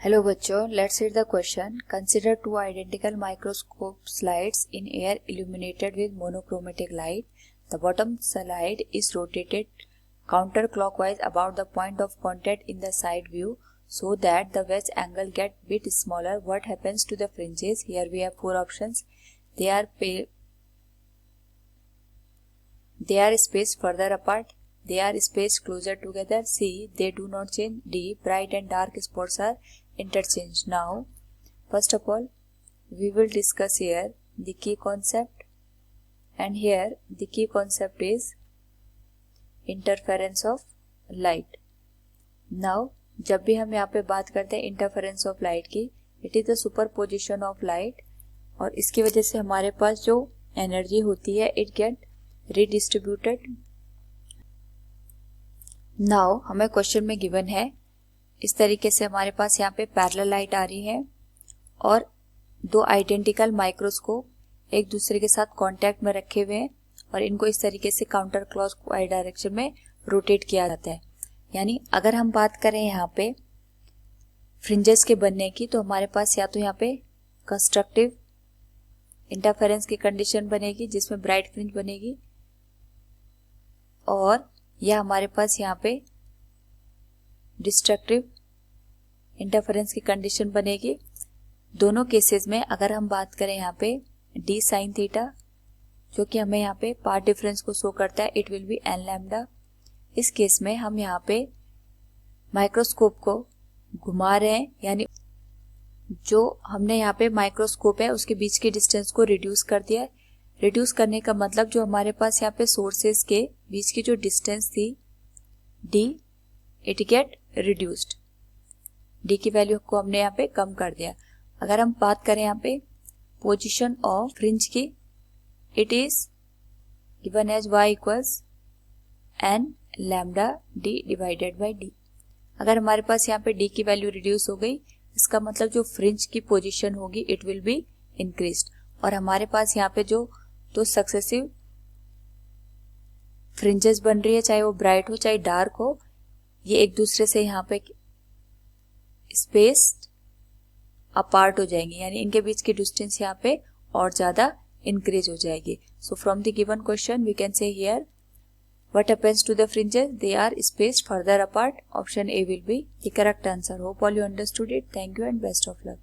Hello बच्चों, let's read the question. Consider two identical microscope slides in air illuminated with monochromatic light. The bottom slide is rotated counterclockwise about the point of contact in the side view so that the wedge angle get bit smaller. What happens to the fringes? Here we have four options. They are spaced further apart. They are spaced closer together. C. They do not change. D. Bright and dark spots are interchanged. Now, first of all, we will discuss here the key concept, and here the key concept is interference of light. Now, जब भी हम यहाँ पे बात करते हैं interference of light की, it is the superposition of light, और इसकी वजह से हमारे पास जो एनर्जी होती है it get redistributed. नाउ हमें क्वेश्चन में गिवन है इस तरीके से हमारे पास यहाँ पे पैरेलल लाइट आ रही है और दो आइडेंटिकल माइक्रोस्कोप एक दूसरे के साथ कांटेक्ट में रखे हुए हैं और इनको इस तरीके से काउंटर क्लॉकवाइज डायरेक्शन में रोटेट किया जाता है. यानी अगर हम बात करें यहाँ पे फ्रिंजेस के बनने की, तो हमारे पास या तो यहाँ पे कंस्ट्रक्टिव इंटरफेरेंस की कंडीशन बनेगी जिसमें ब्राइट फ्रिंज बनेगी, और या हमारे पास यहाँ पे डिस्ट्रक्टिव इंटरफेरेंस की कंडीशन बनेगी. दोनों केसेस में अगर हम बात करें यहाँ पे डी साइन थीटा, जो कि हमें यहाँ पे पाथ डिफरेंस को शो करता है, it will be n lambda. इस केस में हम यहाँ पे माइक्रोस्कोप को घुमा रहे हैं, यानी जो हमने यहाँ पे माइक्रोस्कोप है उसके बीच के डिस्टेंस को रिड्यूस कर दिया है. रिड्यूस करने का मतलब जो हमारे पास यहाँ पे सोर्सेस के बीच की जो डिस्टेंस थी D, it get reduced. D की वैल्यू को हमने यहाँ पे कम कर दिया. अगर हम बात करें यहाँ पे पोजीशन ऑफ फ्रिंज की, it is given as y equals n lambda d divided by d. अगर हमारे पास यहाँ पे डी की वैल्यू रिड्यूस हो गई, इसका मतलब जो फ्रिंज की पोजीशन होगी इट विल बी इंक्रीज्ड, और हमारे पास यहाँ पे जो दो सक्सेसिव फ्रिंजेस बन रही है, चाहे वो ब्राइट हो चाहे डार्क हो, ये एक दूसरे से यहाँ पे स्पेस अपार्ट हो जाएंगे, यानी इनके बीच की डिस्टेंस यहाँ पे और ज्यादा इंक्रीज हो जाएगी. So from the given question we can say here what happens to the fringes, they are spaced further apart. Option A will be the correct answer. Hope all you understood it. Thank you and best of luck.